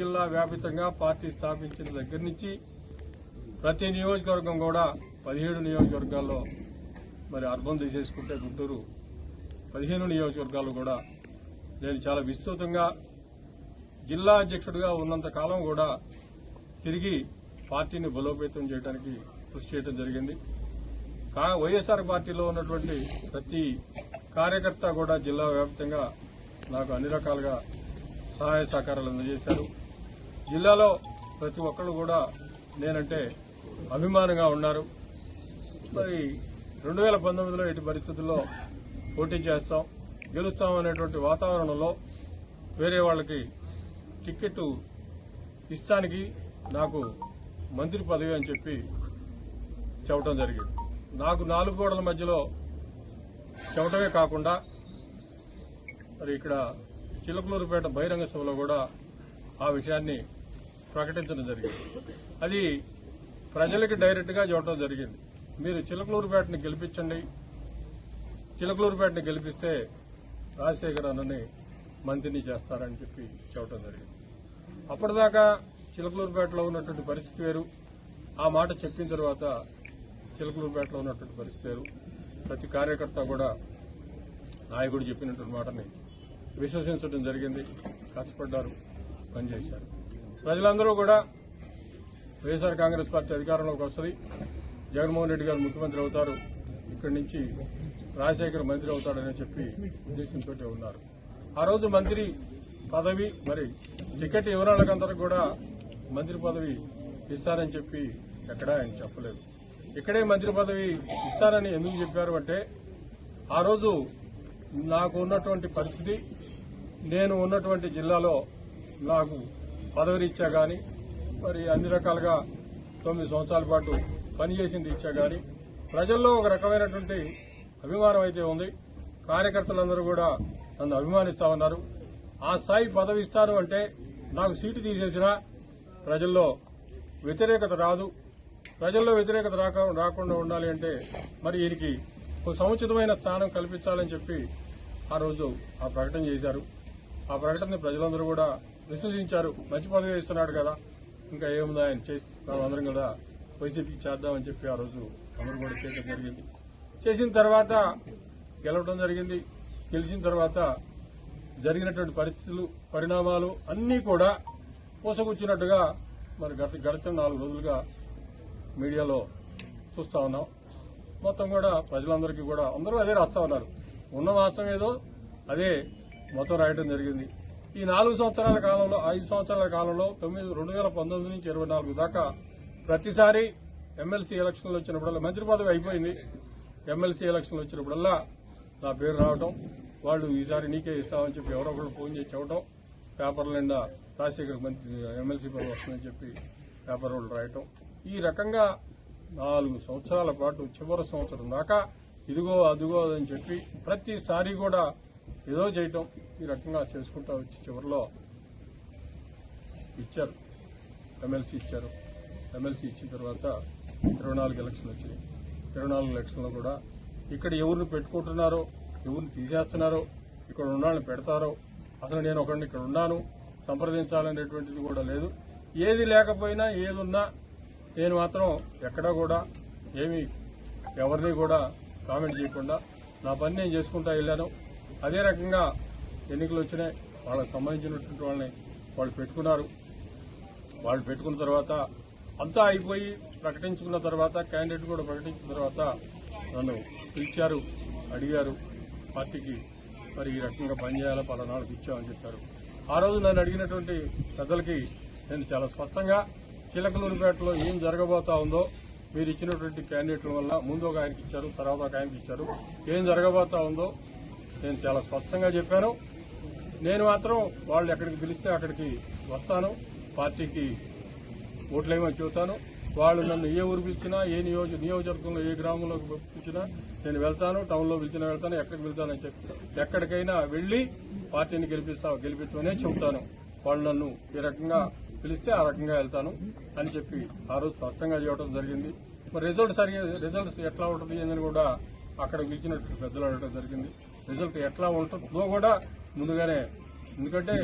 జిల్లా వ్యాపితంగా పార్టీ స్థాపించిన దగ్గర నుంచి ప్రతి నియోజకవర్గం కూడా 17 నియోజకవర్గాల్లో మరి అర్బన్ తీసేసుకుంటే గుంటూరు 15 నియోజకవర్గాలు కూడా నేను చాలా విస్తృతంగా జిల్లా అధ్యక్షుడిగా ఉన్నంత కాలం కూడా తిరిగి పార్టీని బలోపేతం చేయడానికి కృషి చేయడం జరిగింది. వైఎస్ఆర్ పార్టీలో ఉన్నటువంటి ప్రతి కార్యకర్త కూడా జిల్లా వ్యాప్తంగా నాకు అన్ని రకాలుగా సహాయ సహకారాలు అందజేశారు. జిల్లాలో ప్రతి ఒక్కరు కూడా నేనంటే అభిమానంగా ఉన్నారు. మరి 2019లో ఎట్టి పరిస్థితుల్లో పోటీ చేస్తాం, గెలుస్తాం అనేటువంటి వాతావరణంలో వేరే వాళ్ళకి టికెట్ ఇస్తానికి నాకు మంత్రి పదవి అని చెప్పి చెప్పడం జరిగింది. నాకు 4 గోడల మధ్యలో చెప్పడమే కాకుండా మరి ఇక్కడ చిలకలూరుపేట బహిరంగ సభలో కూడా ఆ విషయాన్ని ప్రకటించడం జరిగింది. అది ప్రజలకి డైరెక్ట్ గా చెప్పడం జరిగింది. మీరు చిలకలూరుపేటని గెలిపించండి, చిలకలూరుపేటని గెలిపిస్తే రాజశేఖర్ అన్నని మంత్రిని చేస్తారని చెప్పి చెప్పడం జరిగింది. అప్పటిదాకా చిలకలూరుపేటలో ఉన్నటువంటి పరిస్థితి వేరు. ఆ మాట చెప్పిన తర్వాత చిలకలూరుపేటలో ఉన్నటువంటి పరిస్థితి వేరు. ప్రతి కార్యకర్త కూడా నాయకుడు చెప్పినటువంటి మాటని విశ్వసించడం జరిగింది. కష్టపడ్డారు, పనిచేశారు. ప్రజలందరూ కూడా వైఎస్ఆర్ కాంగ్రెస్ పార్టీ అధికారంలోకి వస్తుంది, జగన్మోహన్ రెడ్డి గారు ముఖ్యమంత్రి అవుతారు, ఇక్కడి నుంచి రాజశేఖర్ మంత్రి అవుతాడని చెప్పి ఉద్దేశంతో ఉన్నారు. ఆ రోజు మంత్రి పదవి మరి టికెట్ వివరాలకందరూ కూడా మంత్రి పదవి ఇస్తారని చెప్పి ఎక్కడా ఆయన చెప్పలేదు. ఇక్కడే మంత్రి పదవి ఇస్తారని ఎందుకు చెప్పారు అంటే ఆ రోజు నాకు ఉన్నటువంటి పరిస్థితి, నేను ఉన్నటువంటి జిల్లాలో నాకు పదవిని ఇచ్చా గాని, మరి అన్ని రకాలుగా 9 సంవత్సరాల పాటు పనిచేసింది ఇచ్చా గాని ప్రజల్లో ఒక రకమైనటువంటి అభిమానం అయితే ఉంది. కార్యకర్తలందరూ కూడా నన్ను అభిమానిస్తా ఉన్నారు. ఆ స్థాయి పదవి ఇస్తారు అంటే నాకు సీటు తీసేసినా ప్రజల్లో వ్యతిరేకత రాదు. ప్రజల్లో వ్యతిరేకత రాకుండా ఉండాలి అంటే మరి వీరికి ఒక సముచితమైన స్థానం కల్పించాలని చెప్పి ఆ రోజు ఆ ప్రకటన చేశారు. ఆ ప్రకటనని ప్రజలందరూ కూడా విశ్వసించారు. మంచి పదవి ఇస్తున్నాడు కదా, ఇంకా ఏముందా ఆయన చేస్తున్నాం అందరం కూడా వైసీపీకి చేద్దామని చెప్పి ఆ రోజు అందరూ కూడా చేయడం జరిగింది. చేసిన తర్వాత గెలవడం జరిగింది. గెలిచిన తర్వాత జరిగినటువంటి పరిస్థితులు, పరిణామాలు అన్నీ కూడా పూసగుచ్చినట్టుగా మరి గడిచిన 4 రోజులుగా మీడియాలో చూస్తా ఉన్నాం. మొత్తం కూడా ప్రజలందరికీ కూడా అందరూ అదే రాస్తా ఉన్నారు. ఉన్న వాస్తవం ఏదో అదే మొత్తం రాయడం జరిగింది. ఈ 4 సంవత్సరాల కాలంలో, 5 సంవత్సరాల కాలంలో 2019 నుంచి 24 దాకా ప్రతిసారి ఎమ్మెల్సీ ఎలక్షన్లు వచ్చినప్పుడల్లా మంత్రి పదవి అయిపోయింది. ఎమ్మెల్సీ ఎలక్షన్లు వచ్చినప్పుడల్లా నా పేరు రావడం, వాళ్ళు ఈసారి నీకే ఇస్తామని చెప్పి ఎవరో ఒకళ్ళు ఫోన్ చేసి చెప్పడం, పేపర్ల నిండా రాజశేఖర్ మంత్రి ఎమ్మెల్సీ పదవి వస్తుందని చెప్పి పేపర్ వాళ్ళు రాయటం. ఈ రకంగా 4 సంవత్సరాల పాటు చివరి సంవత్సరం దాకా ఇదిగో అదిగో అని చెప్పి ప్రతిసారి కూడా ఏదో చేయటం, ఈ రకంగా చేసుకుంటా వచ్చి చివరిలో ఇచ్చారు, ఎమ్మెల్సీ ఇచ్చారు. ఎమ్మెల్సీ ఇచ్చిన తర్వాత 24 ఎలక్షన్లు వచ్చినాయి. 24 ఎలక్షన్లో కూడా ఇక్కడ ఎవరిని పెట్టుకుంటున్నారో, ఎవరిని తీసేస్తున్నారో, ఇక్కడ ఉన్నాళ్ళని పెడతారో, అసలు నేను ఒకరిని ఇక్కడ ఉన్నాను సంప్రదించాలనేటువంటిది కూడా లేదు. ఏది లేకపోయినా ఏదున్నా నేను మాత్రం ఎక్కడా కూడా ఏమీ ఎవరిని కూడా కామెంట్ చేయకుండా నా పని నేను చేసుకుంటా వెళ్ళాను. అదే రకంగా ఎన్నికలు వచ్చినాయి, వాళ్ళకి సంబంధించినటువంటి వాళ్ళని వాళ్ళు పెట్టుకున్నారు. వాళ్ళు పెట్టుకున్న తర్వాత అంతా అయిపోయి ప్రకటించుకున్న తర్వాత, క్యాండిడేట్ కూడా ప్రకటించిన తర్వాత నన్ను పిలిచారు, అడిగారు పార్టీకి మరి ఈ రకంగా పనిచేయాలా, పలానాళ్ళకి ఇచ్చామని చెప్పారు. ఆ రోజు నన్ను అడిగినటువంటి పెద్దలకి నేను చాలా స్పష్టంగా చిలకలూరుపేటలో ఏం జరగబోతా ఉందో, మీరు ఇచ్చినటువంటి క్యాండిడేట్ల వల్ల ముందు ఒక ఆయనకి ఇచ్చారు, తర్వాత ఒక ఆయనకి ఇచ్చారు, ఏం జరగబోతా ఉందో నేను చాలా స్పష్టంగా చెప్పాను. నేను మాత్రం వాళ్ళు ఎక్కడికి పిలిస్తే అక్కడికి వస్తాను, పార్టీకి ఓట్లేమని చెబుతాను. వాళ్ళు నన్ను ఏ ఊరు పిలిచినా, ఏ నియోజకవర్గంలో ఏ గ్రామంలోకి పిలిచినా నేను వెళ్తాను, టౌన్లో పిలిచినా వెళ్తాను, ఎక్కడికి వెళ్తానని చెప్పి ఎక్కడికైనా వెళ్లి పార్టీని గెలిపించమనే చెబుతాను. వాళ్ళు నన్ను ఈ రకంగా పిలిస్తే ఆ రకంగా వెళ్తాను అని చెప్పి ఆ రోజు స్పష్టంగా చేయడం జరిగింది. మరి రిజల్ట్స్ ఎట్లా ఉంటుంది అని కూడా అక్కడ పిలిచినట్టు పెద్దలు అడగడం జరిగింది. రిజల్ట్ ఎట్లా ఉంటుందో కూడా ముందుగానే, ఎందుకంటే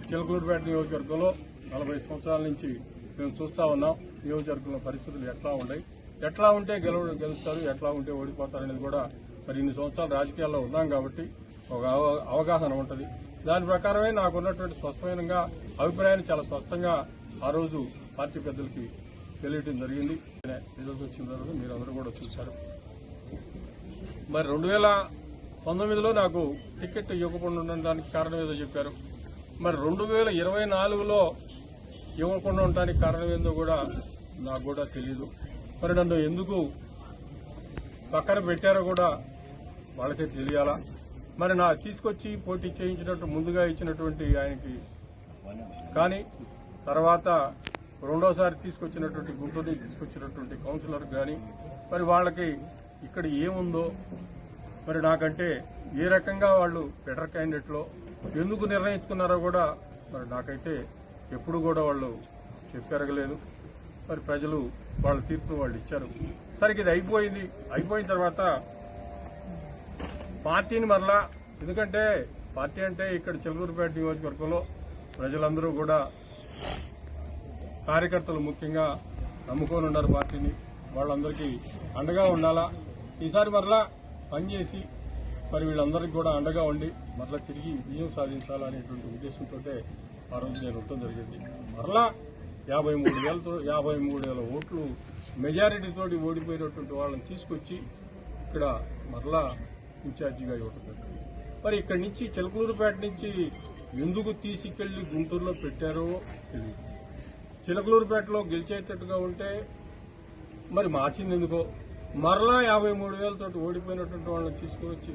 చిలకలూరుపేట నియోజకవర్గంలో 40 సంవత్సరాల నుంచి మేము చూస్తా ఉన్నాం నియోజకవర్గంలో పరిస్థితులు ఎట్లా ఉన్నాయి, ఎట్లా ఉంటే గెలుస్తారు, ఎట్లా ఉంటే ఓడిపోతారు అనేది కూడా మరి ఇన్ని సంవత్సరాలు రాజకీయాల్లో ఉన్నాం కాబట్టి ఒక అవగాహన ఉంటుంది. దాని ప్రకారమే నాకున్నటువంటి స్పష్టమైన అభిప్రాయాన్ని చాలా స్పష్టంగా ఆ రోజు పార్టీ పెద్దలకి తెలియటం జరిగింది. రిజల్ట్ వచ్చిన తర్వాత మీరందరూ కూడా చూశారు. మరి 2019లో నాకు టికెట్ ఇవ్వకుండా ఉండడానికి కారణం ఏదో చెప్పారు. మరి 2024లో ఇవ్వకుండా ఉండడానికి కారణం ఏందో కూడా నాకు కూడా తెలియదు. మరి నన్ను ఎందుకు పక్కన పెట్టారో కూడా వాళ్ళకే తెలియాలా. మరి నా తీసుకొచ్చి పోటీ చేయించినట్టు ముందుగా ఇచ్చినటువంటి ఆయనకి కానీ తర్వాత రెండోసారి తీసుకొచ్చినటువంటి గుంటూరు నుంచి తీసుకొచ్చినటువంటి కౌన్సిలర్ కానీ మరి వాళ్ళకి ఇక్కడ ఏముందో మరి నాకంటే ఏ రకంగా వాళ్ళు బెటర్ క్యాండిడేట్లో ఎందుకు నిర్ణయించుకున్నారో కూడా మరి నాకైతే ఎప్పుడు కూడా వాళ్ళు చెప్పెరగలేదు. మరి ప్రజలు వాళ్ళ తీర్పును వాళ్ళు ఇచ్చారు. సరికి ఇది అయిపోయిన తర్వాత పార్టీని మరలా, ఎందుకంటే పార్టీ అంటే ఇక్కడ చిలకలూరిపేట నియోజకవర్గంలో ప్రజలందరూ కూడా కార్యకర్తలు ముఖ్యంగా నమ్ముకొని ఉన్నారు పార్టీని. వాళ్ళందరికీ అండగా ఉండాలా. ఈసారి మరలా పనిచేసి మరి వీళ్ళందరికీ కూడా అండగా ఉండి మరలా తిరిగి విజయం సాధించాలనేటువంటి ఉద్దేశంతో ఆ రోజు నేను ఉండటం జరిగింది. మరలా 53,000 ఓట్లు మెజారిటీతోటి ఓడిపోయినటువంటి వాళ్ళని తీసుకొచ్చి ఇక్కడ మరలా ఇన్ఛార్జిగా ఇవ్వటం జరిగింది. మరి ఇక్కడి నుంచి చిలకలూరిపేట నుంచి ఎందుకు తీసుకెళ్లి గుంటూరులో పెట్టారో తెలియదు. చిలకలూరిపేటలో గెలిచేటట్టుగా ఉంటే మరి మార్చింది ఎందుకో, మరలా 53,000 తోటి ఓడిపోయినటువంటి వాళ్ళని తీసుకువచ్చి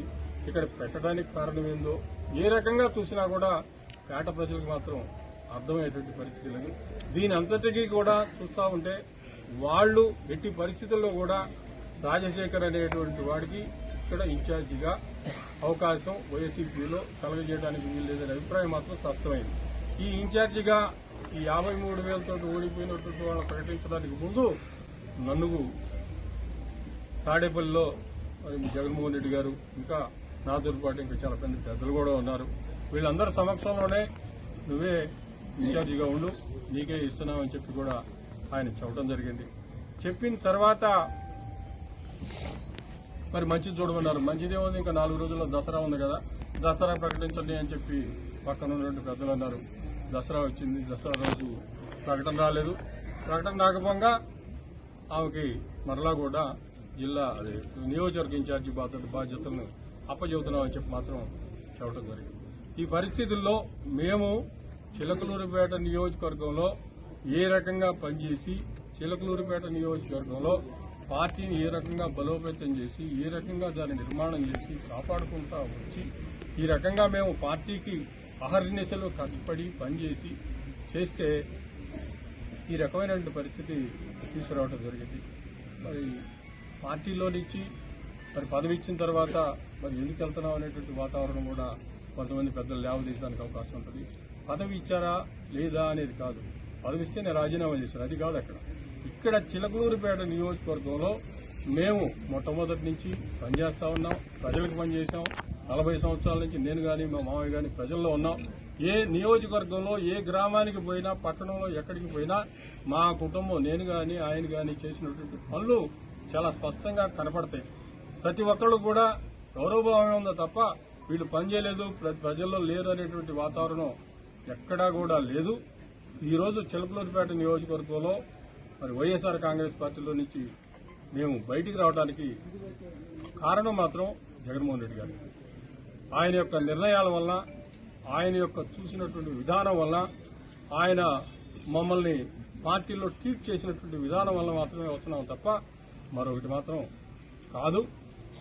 ఇక్కడ పెట్టడానికి కారణం ఏందో ఏ రకంగా చూసినా కూడా పేట ప్రజలకు మాత్రం అర్థమయ్యేటువంటి పరిస్థితి లేదు. దీని అంతటికీ కూడా చూస్తా ఉంటే వాళ్ళు ఎట్టి పరిస్థితుల్లో కూడా రాజశేఖర్ అనేటువంటి వాడికి ఇక్కడ ఇన్ఛార్జిగా అవకాశం వైఎస్సీపీలో కలగజేయడానికి వీల్లేదనే అభిప్రాయం మాత్రం స్పష్టమైంది. ఈ ఇన్ఛార్జిగా ఈ 53,000 తోటి ఓడిపోయినటువంటి వాళ్ళని ప్రకటించడానికి ముందు నన్ను తాడేపల్లిలో జగన్మోహన్ రెడ్డి గారు ఇంకా నాతో పాటు ఇంకా చాలా పెద్దలు కూడా ఉన్నారు. వీళ్ళందరి సమక్షంలోనే నువ్వే ఇన్ఛార్జిగా ఉండు, నీకే ఇస్తున్నామని చెప్పి కూడా ఆయన చెప్పడం జరిగింది. చెప్పిన తర్వాత మరి మంచిది చూడమన్నారు. మంచిదే ఉంది, ఇంకా 4 రోజుల్లో దసరా ఉంది కదా, దసరా ప్రకటించండి అని చెప్పి పక్కన ఉన్నటువంటి పెద్దలు అన్నారు. దసరా వచ్చింది, దసరా రోజు ప్రకటన రాలేదు. ప్రకటన రాకపోగా ఆమెకి మరలా కూడా జిల్లా నియోజకవర్గ ఇన్ఛార్జి బాధ్యతలను అప్పచెబుతున్నామని చెప్పి మాత్రం చెప్పడం జరిగింది. ఈ పరిస్థితుల్లో మేము చిలకలూరిపేట నియోజకవర్గంలో ఏ రకంగా పనిచేసి చిలకలూరిపేట నియోజకవర్గంలో పార్టీని ఏ రకంగా బలోపేతం చేసి ఏ రకంగా దాన్ని నిర్మాణం చేసి కాపాడుకుంటా వచ్చి ఈ రకంగా మేము పార్టీకి అహర్నిశలు కష్టపడి పనిచేసి చేస్తే ఈ రకమైనటువంటి పరిస్థితి తీసుకురావడం జరిగింది. మరి పార్టీలో నుంచి మరి పదవి ఇచ్చిన తర్వాత మరి ఎందుకు వెళ్తున్నాం అనేటువంటి వాతావరణం కూడా కొంతమంది పెద్దలు లేవదీయడానికి అవకాశం ఉంటుంది. పదవి ఇచ్చారా లేదా అనేది కాదు, పదవి ఇస్తే నేను రాజీనామా చేశాను అది కాదు. ఇక్కడ చిలకలూరిపేట నియోజకవర్గంలో మేము మొట్టమొదటి నుంచి పనిచేస్తా ఉన్నాం, ప్రజలకు పనిచేసాం. 40 సంవత్సరాల నుంచి నేను కానీ మా మామయ్య కానీ ప్రజల్లో ఉన్నాం. ఏ నియోజకవర్గంలో ఏ గ్రామానికి పోయినా పట్టణంలో ఎక్కడికి పోయినా మా కుటుంబం నేను కానీ ఆయన కానీ చేసినటువంటి పనులు చాలా స్పష్టంగా కనపడతాయి. ప్రతి ఒక్కళ్ళు కూడా గౌరవభావమే ఉందో తప్ప వీళ్ళు పనిచేయలేదు, ప్రజల్లో లేరు అనేటువంటి వాతావరణం ఎక్కడా కూడా లేదు. ఈ రోజు చిలకలూరిపేట నియోజకవర్గంలో మరి వైఎస్ఆర్ కాంగ్రెస్ పార్టీలో నుంచి మేము బయటికి రావడానికి కారణం మాత్రం జగన్మోహన్ రెడ్డి గారు. ఆయన యొక్క నిర్ణయాల వల్ల, ఆయన యొక్క చూసినటువంటి విధానం వల్ల, ఆయన మమ్మల్ని పార్టీలో ట్రీట్ చేసినటువంటి విధానం వల్ల మాత్రమే వస్తున్నాం తప్ప మరొకటి మాత్రం కాదు.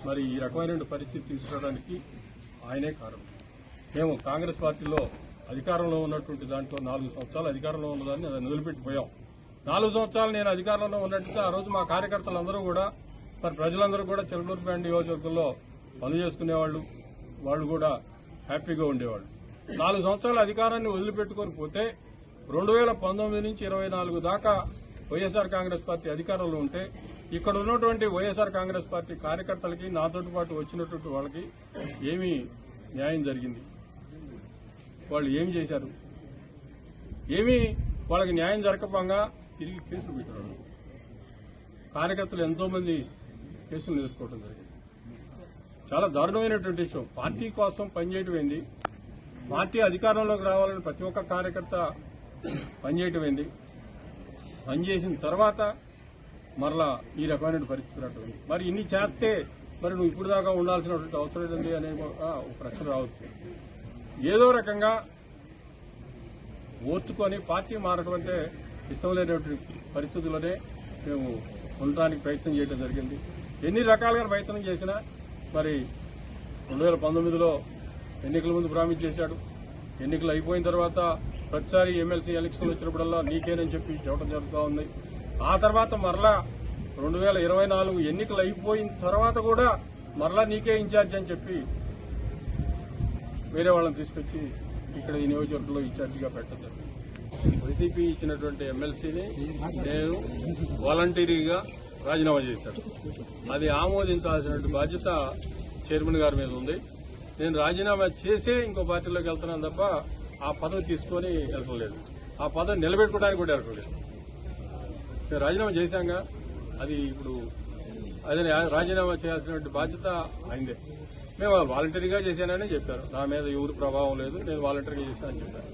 మరి ఈ రకమైన పరిస్థితి తీసుకురావడానికి ఆయనే కారణం. మేము కాంగ్రెస్ పార్టీలో అధికారంలో ఉన్నటువంటి దాంట్లో 4 సంవత్సరాలు అధికారంలో ఉన్నదాన్ని దాన్ని వదిలిపెట్టిపోయాం. 4 సంవత్సరాలు నేను అధికారంలో ఉన్నట్టు ఆ రోజు మా కార్యకర్తలందరూ కూడా మరి ప్రజలందరూ కూడా చిలకలూరిపేట నియోజకవర్గంలో పనులు చేసుకునేవాళ్ళు, వాళ్ళు కూడా హ్యాపీగా ఉండేవాళ్ళు. 4 సంవత్సరాల అధికారాన్ని వదిలిపెట్టుకొని పోతే 2019 నుంచి 24 దాకా వైఎస్ఆర్ కాంగ్రెస్ పార్టీ అధికారంలో ఉంటే ఇక్కడ ఉన్నటువంటి వైఎస్ఆర్ కాంగ్రెస్ పార్టీ కార్యకర్తలకి నాతో పాటు వచ్చినటువంటి వాళ్ళకి ఏమి న్యాయం జరిగింది? వాళ్ళు ఏమి చేశారు? ఏమీ వాళ్ళకి న్యాయం జరగకపోగా తిరిగి కేసులు పెట్టారు. కార్యకర్తలు ఎంతో మంది కేసులు ఎదుర్కోవడం జరిగింది. చాలా దారుణమైనటువంటి విషయం. పార్టీ కోసం పనిచేయటం ఏంది, పార్టీ అధికారంలోకి రావాలని ప్రతి ఒక్క కార్యకర్త పనిచేయటం ఏంది, పనిచేసిన తర్వాత మరలా ఈ రకమైన పరిస్థితి రావటం. మరి ఇన్ని చేస్తే మరి నువ్వు ఇప్పుడు దాకా ఉండాల్సినటువంటి అవసరం ఏంటి అనే ఒక ప్రశ్న రావచ్చు. ఏదో రకంగా ఓర్చుకొని పార్టీ మారడం అంటే ఇష్టం లేనటువంటి పరిస్థితుల్లోనే మేము ఉండటానికి ప్రయత్నం చేయడం జరిగింది. ఎన్ని రకాలుగా ప్రయత్నం చేసినా మరి 2019లో ఎన్నికల ముందు ప్రామిస్ చేశాడు. ఎన్నికలు అయిపోయిన తర్వాత ప్రతిసారి ఎమ్మెల్సీ ఎలక్షన్లు వచ్చినప్పుడల్లా నీకేనని చెప్పి చెప్పడం జరుగుతూ ఉంది. ఆ తర్వాత మరలా 2024 ఎన్నికలు అయిపోయిన తర్వాత కూడా మరలా నీకే ఇన్ఛార్జ్ అని చెప్పి వేరే వాళ్ళని తీసుకొచ్చి ఇక్కడ ఈ నియోజకవర్గంలో ఇన్ఛార్జిగా పెట్టడం జరిగింది. వైసీపీ ఇచ్చినటువంటి ఎమ్మెల్సీని నేను వాలంటీరీగా రాజీనామా చేశాను. అది ఆమోదించాల్సినటువంటి బాధ్యత చైర్మన్ గారి మీద ఉంది. నేను రాజీనామా చేసే ఇంకో పార్టీలోకి వెళ్తున్నాను తప్ప ఆ పదవి తీసుకొని వెళ్తలేదు. ఆ పదవి నిలబెట్టుకోవడానికి కూడా వెళ్ళలేదు. నేను రాజీనామా చేశాంగా, అది ఇప్పుడు అదే రాజీనామా చేయాల్సినటువంటి బాధ్యత అయిందే. మేము వాలంటరీగా చేశానని చెప్పారు. నా మీద ఎవరు ప్రభావం లేదు, నేను వాలంటరీగా చేశానని చెప్పాను.